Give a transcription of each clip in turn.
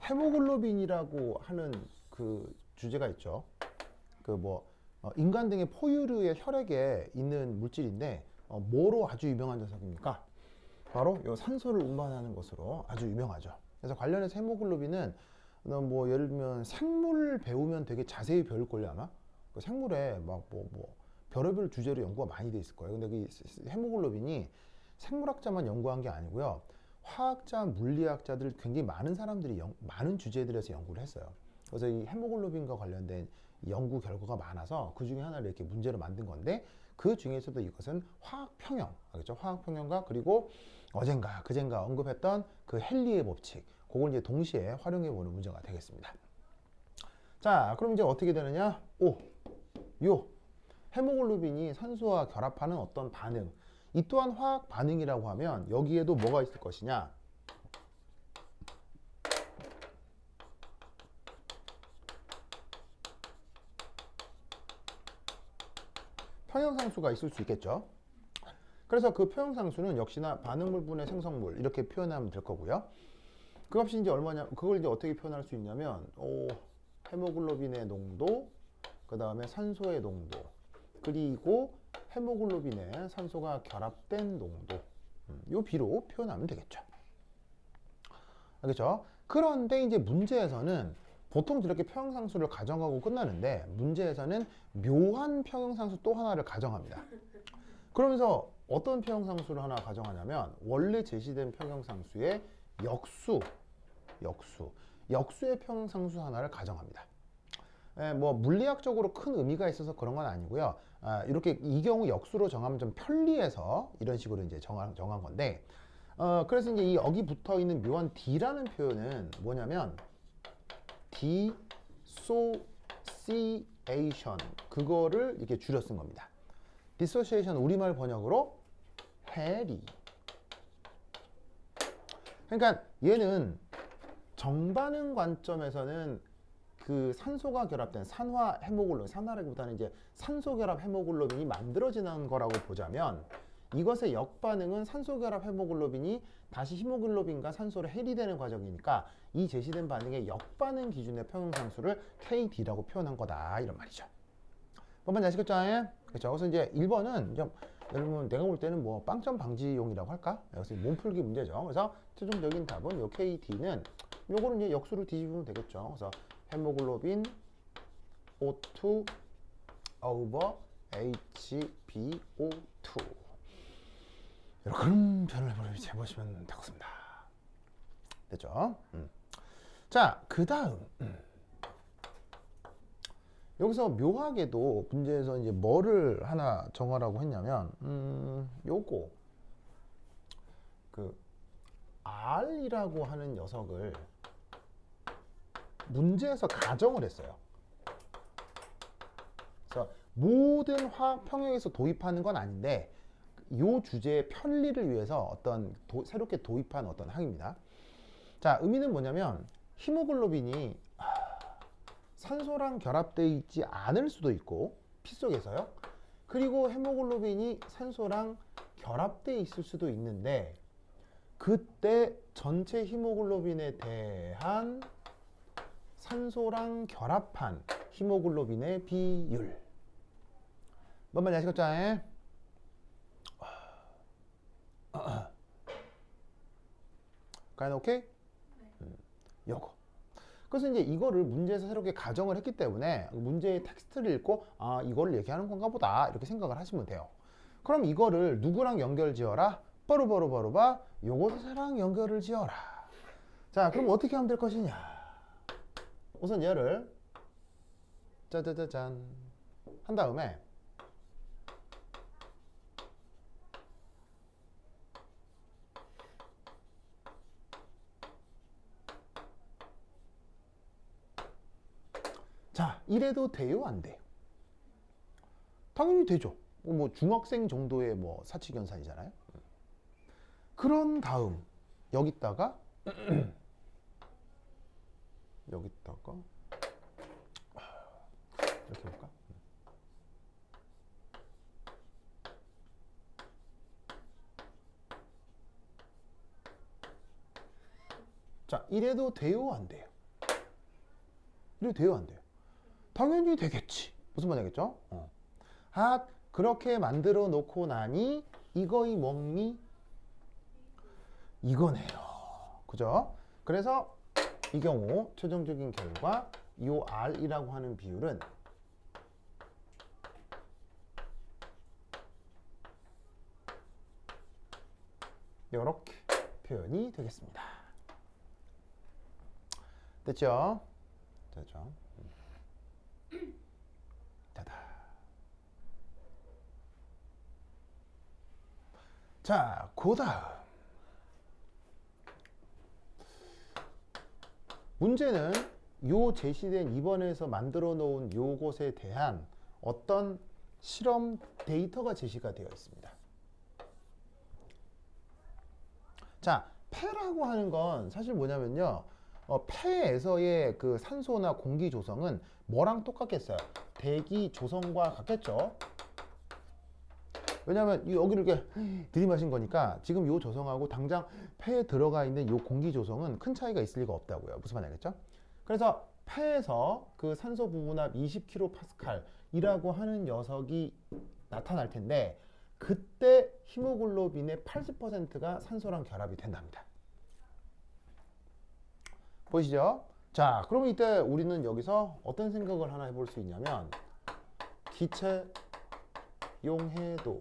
헤모글로빈이라고 하는 그 주제가 있죠. 인간 등의 포유류의 혈액에 있는 물질인데 뭐로 아주 유명한 녀석입니까? 바로 이 산소를 운반하는 것으로 아주 유명하죠. 그래서 관련해서 헤모글로빈은 예를 들면 생물 배우면 되게 자세히 배울걸요 아마. 그 생물에 별의별 주제로 연구가 많이 돼 있을 거예요. 근데 그 헤모글로빈이 생물학자만 연구한 게 아니고요. 화학자, 물리학자들 굉장히 많은 사람들이 많은 주제들에서 연구를 했어요. 그래서 이 헤모글로빈과 관련된 연구 결과가 많아서 그 중에 하나를 이렇게 문제로 만든 건데, 그 중에서도 이것은 화학평형, 알겠죠? 화학평형과 그리고 어젠가 그젠가 언급했던 그 헨리의 법칙, 그걸 이제 동시에 활용해 보는 문제가 되겠습니다. 자, 그럼 이제 어떻게 되느냐? 요 헤모글로빈이 산소와 결합하는 어떤 반응, 이 또한 화학 반응이라고 하면 여기에도 뭐가 있을 것이냐? 평형상수가 있을 수 있겠죠. 그래서 그 평형상수는 역시나 반응물분의 생성물 이렇게 표현하면 될 거고요. 그 값이 이제 얼마냐? 그걸 이제 어떻게 표현할 수 있냐면 헤모글로빈의 농도, 그 다음에 산소의 농도, 그리고 헤모글로빈에 산소가 결합된 농도, 요 비로 표현하면 되겠죠. 알겠죠? 그런데 이제 문제에서는 보통 저렇게 평형상수를 가정하고 끝나는데, 문제에서는 묘한 평형상수 또 하나를 가정합니다. 그러면서 어떤 평형상수를 하나 가정하냐면 원래 제시된 평형상수의 역수의 평형상수 하나를 가정합니다. 물리학적으로 큰 의미가 있어서 그런 건 아니고요. 이렇게 이 경우 역수로 정하면 좀 편리해서 이런 식으로 이제 정한 건데, 그래서 이제 이 여기 붙어 있는 묘한 D라는 표현은 뭐냐면 dissociation, 그거를 이렇게 줄여 쓴 겁니다. dissociation 우리말 번역으로 해리. 그러니까 얘는 정반응 관점에서는 그 산소가 결합된 산화 헤모글로빈, 산화라기보다는 이제 산소 결합 헤모글로빈이 만들어지는 거라고 보자면, 이것의 역반응은 산소 결합 헤모글로빈이 다시 히모글로빈과 산소를 해리되는 과정이니까 이 제시된 반응의 역반응 기준의 평형상수를 KD라고 표현한 거다, 이런 말이죠. 뭔 말인지 아시겠죠? 그렇죠. 그래서 이제 1번은 여러분 내가 볼 때는 빵점 방지용이라고 할까? 그래서 몸풀기 문제죠. 그래서 최종적인 답은 요 KD는 요거는 이제 역수를 뒤집으면 되겠죠. 그래서 헤모글로빈 O2 over HbO2, 이런 표현을 해보시면 되겠습니다. 됐죠? 자, 그 다음 여기서 묘하게도 문제에서 이제 뭐를 하나 정하라고 했냐면 요거 그 R이라고 하는 녀석을 문제에서 가정을 했어요. 그래서 모든 화학 평형에서 도입하는 건 아닌데 이 주제의 편리를 위해서 어떤 새롭게 도입한 어떤 항입니다. 자, 의미는 뭐냐면 히모글로빈이 산소랑 결합되어 있지 않을 수도 있고 피 속에서요. 그리고 헤모글로빈이 산소랑 결합되어 있을 수도 있는데, 그때 전체 히모글로빈에 대한 산소랑 결합한 히모글로빈의 비율. 뭔 말인지 아시겠죠? 가연 오케이? 요거. 그래서 이제 이거를 문제에서 새롭게 가정을 했기 때문에 문제의 텍스트를 읽고 이거를 얘기하는 건가 보다 이렇게 생각을 하시면 돼요. 그럼 이거를 누구랑 연결 지어라? 바로바로바로바 요것이랑 연결을 지어라. 자, 그럼 어떻게 하면 될 것이냐? 우선 얘를 짜자자잔 한 다음에 자, 이래도 돼요? 안 돼요? 당연히 되죠. 중학생 정도의 사칙연산이잖아요. 그런 다음 여기다가 여기다가 이렇게 해볼까? 자, 이래도 돼요? 안 돼요? 이래도 돼요, 안 돼요? 당연히 되겠지. 무슨 말이겠죠? 아, 그렇게 만들어 놓고 나니 이거이 먹니? 이거네요. 그죠? 그래서 이 경우 최종적인 결과 이 R이라고 하는 비율은 이렇게 표현이 되겠습니다. 됐죠? 됐죠? 따다. 자, 그 다음 문제는 요 제시된 2번에서 만들어 놓은 요것에 대한 어떤 실험 데이터가 제시가 되어 있습니다. 자, 폐라고 하는 건 사실 뭐냐면요, 폐에서의 그 산소나 공기 조성은 뭐랑 똑같겠어요? 대기 조성과 같겠죠? 왜냐하면 여기를 이렇게 들이마신 거니까 지금 요 조성하고 당장 폐에 들어가 있는 요 공기 조성은 큰 차이가 있을 리가 없다고요. 무슨 말이겠죠? 그래서 폐에서 그 산소 부분압 20kPa이라고 하는 녀석이 나타날 텐데 그때 히모글로빈의 80%가 산소랑 결합이 된답니다. 보이시죠? 자, 그러면 이때 우리는 여기서 어떤 생각을 하나 해볼 수 있냐면 기체 용해도에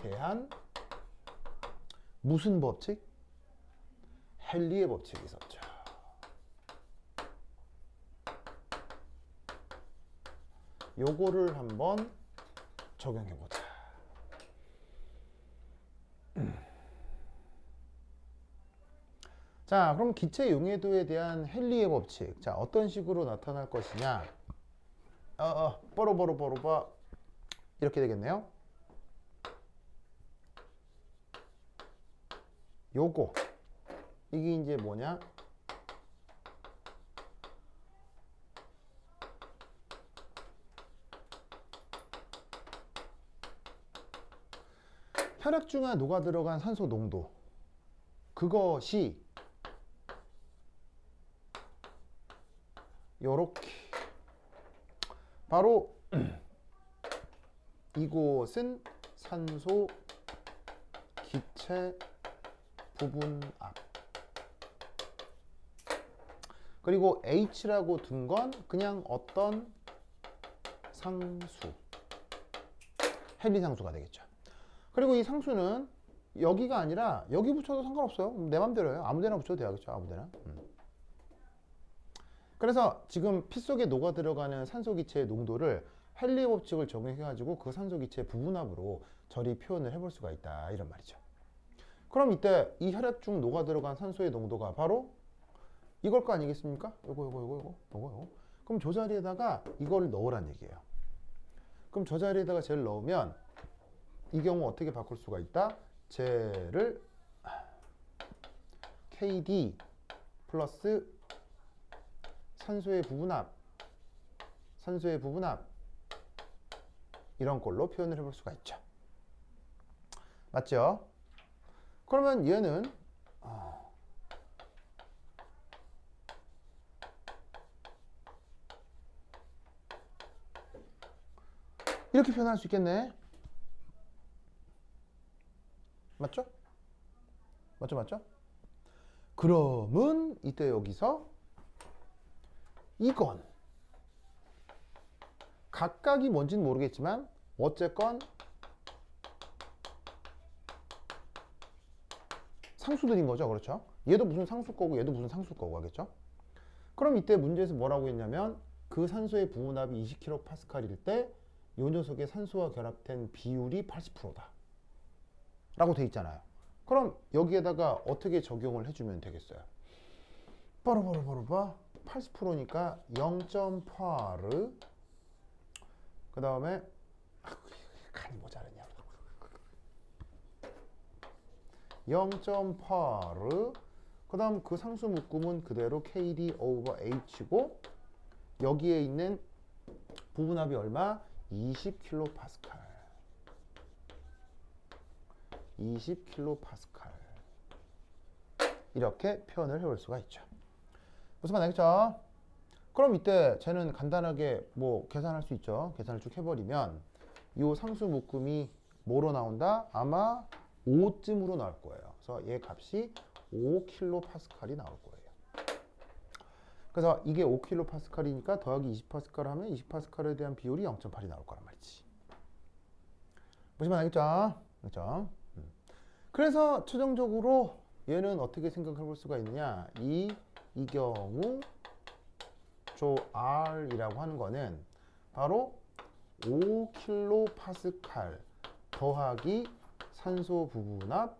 대한 무슨 법칙? 헨리의 법칙이 있었죠. 요거를 한번 적용해 보자. 자, 그럼 기체 용해도에 대한 헨리의 법칙. 자, 어떤 식으로 나타날 것이냐? 뽀로뽀로뽀로빠 이렇게 되겠네요. 요거 이게 이제 뭐냐? 혈액중에 녹아 들어간 산소 농도, 그것이 요렇게 바로 이곳은 산소 기체 부분압, 그리고 H라고 둔 건 그냥 어떤 상수, 헨리 상수가 되겠죠. 그리고 이 상수는 여기가 아니라 여기 붙여도 상관없어요. 내 맘대로예요. 아무데나 붙여도 되겠죠. 아무데나. 그래서 지금 피 속에 녹아 들어가는 산소 기체의 농도를 헨리 법칙을 적용해 가지고 그 산소 기체 부분압으로 저리 표현을 해볼 수가 있다, 이런 말이죠. 그럼 이때 이 혈액 중 녹아 들어간 산소의 농도가 바로 이걸 거 아니겠습니까? 요거. 그럼 저 자리에다가 이걸 넣으란 얘기예요. 그럼 저 자리에다가 쟤를 넣으면 이 경우 어떻게 바꿀 수가 있다? 쟤를 KD 플러스 산소의 부분압 이런 걸로 표현을 해볼 수가 있죠. 맞죠? 그러면 얘는 이렇게 표현할 수 있겠네. 맞죠? 맞죠? 그러면 이때 여기서 이건 각각이 뭔지는 모르겠지만 어쨌건 상수들인 거죠. 그렇죠? 얘도 무슨 상수 거고 얘도 무슨 상수 거고 하겠죠? 그럼 이때 문제에서 뭐라고 했냐면 그 산소의 부분압이 20kPa일 때 이 녀석의 산소와 결합된 비율이 80%다 라고 돼 있잖아요. 그럼 여기에다가 어떻게 적용을 해주면 되겠어요? 바로 80%니까 0.8 그 다음에 칸이 모자르냐 0.8 그 다음 그 상수 묶음은 그대로 KD over H고 여기에 있는 부분압이 얼마? 20kPa 20kPa 이렇게 표현을 해볼 수가 있죠. 무슨 말 알겠죠? 그럼 이때 쟤는 간단하게 뭐 계산할 수 있죠. 계산을 쭉 해버리면 이 상수 묶음이 뭐로 나온다? 아마 5쯤으로 나올 거예요. 그래서 얘 값이 5kPa이 나올 거예요. 그래서 이게 5kPa이니까 더하기 20Pa 하면 20Pa에 대한 비율이 0.8이 나올 거란 말이지. 보시면 알겠죠? 그렇죠? 그래서 최종적으로 얘는 어떻게 생각해 볼 수가 있느냐? 이 경우 조 R이라고 하는 거는 바로 5kPa 더하기 산소 부분압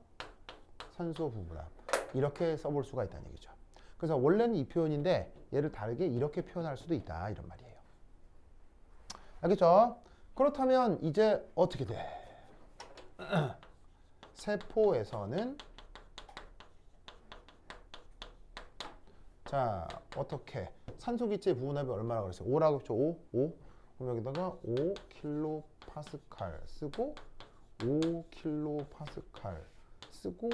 이렇게 써볼 수가 있다는 얘기죠. 그래서 원래는 이 표현인데 얘를 다르게 이렇게 표현할 수도 있다 이런 말이에요. 알겠죠? 그렇다면 이제 어떻게 돼? 세포에서는 자 어떻게 산소기체 부분압이 얼마라고 그랬어요? 5라고 했죠? 5. 그럼 여기다가 5kPa 쓰고 5kPa 쓰고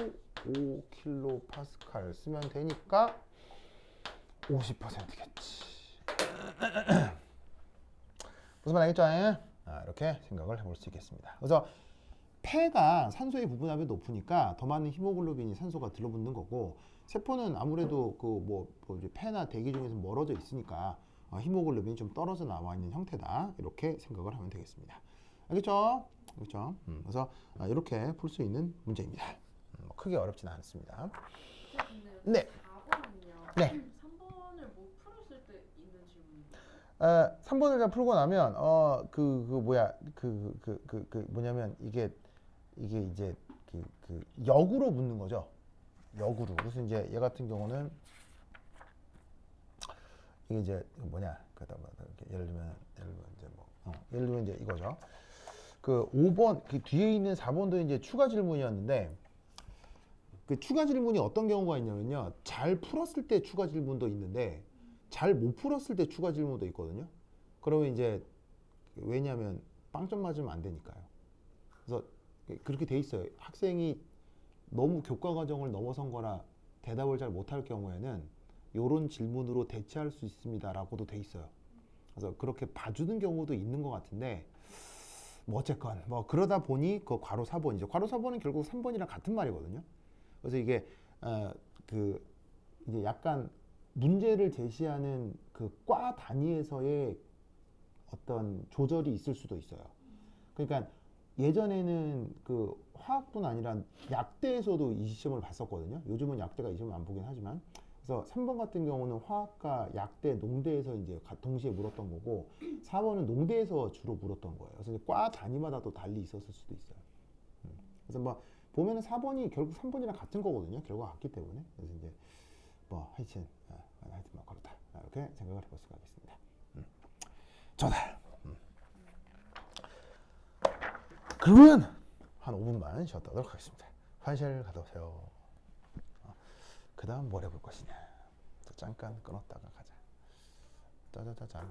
5kPa 쓰면 되니까 50%겠지. 무슨 말 알겠죠? 이렇게 생각을 해볼 수 있겠습니다. 그래서 폐가 산소의 부분압이 높으니까 더 많은 히모글로빈이 산소가 들러붙는 거고, 세포는 아무래도 그 폐나 대기 중에서 멀어져 있으니까 히모글로빈이 좀 떨어져 나와 있는 형태다 이렇게 생각을 하면 되겠습니다. 알겠죠? 그렇죠? 그래서 이렇게 풀 수 있는 문제입니다. 크게 어렵지는 않습니다. 네. 4번은요. 네. 3번을 못 풀었을 때 있는 질문인가요? 3번을 다 풀고 나면 뭐냐면 이게 이제 역으로 묻는 거죠. 역으로. 그래서 이제 얘 같은 경우는 이게 이제 뭐냐? 예를 들면 이제 이거죠. 그 5번 그 뒤에 있는 4번도 이제 추가 질문이었는데, 그 추가 질문이 어떤 경우가 있냐면요, 잘 풀었을 때 추가 질문도 있는데 잘 못 풀었을 때 추가 질문도 있거든요. 그러면 이제 왜냐하면 빵점 맞으면 안 되니까요. 그래서 그렇게 돼 있어요. 학생이 너무 교과 과정을 넘어선 거나 대답을 잘 못할 경우에는 이런 질문으로 대체할 수 있습니다라고도 돼 있어요. 그래서 그렇게 봐주는 경우도 있는 것 같은데, 뭐 어쨌건 뭐 그러다 보니 그 괄호 4번이죠. 괄호 4번은 결국 3번이랑 같은 말이거든요. 그래서 이게 이제 약간 문제를 제시하는 그 과 단위에서의 어떤 조절이 있을 수도 있어요. 그러니까 예전에는 그 화학뿐 아니라 약대에서도 이 시험을 봤었거든요. 요즘은 약대가 이 시험을 안 보긴 하지만. 그래서 3번 같은 경우는 화학과 약대, 농대에서 이제 동시에 물었던 거고, 4번은 농대에서 주로 물었던 거예요. 그래서 과 단위마다 또 달리 있었을 수도 있어요. 그래서 뭐 보면은 4번이 결국 3번이랑 같은 거거든요. 결과가 같기 때문에. 그래서 이제 뭐 하여튼 뭐 그렇다. 이렇게 생각을 해볼 수가 있겠습니다. 좋다. 그러면 한 5분만 쉬었다 하도록 하겠습니다. 화장실 갔다 오세요. 그 다음 뭘 해볼 것이냐. 잠깐 끊었다가 가자. 짜자자잔.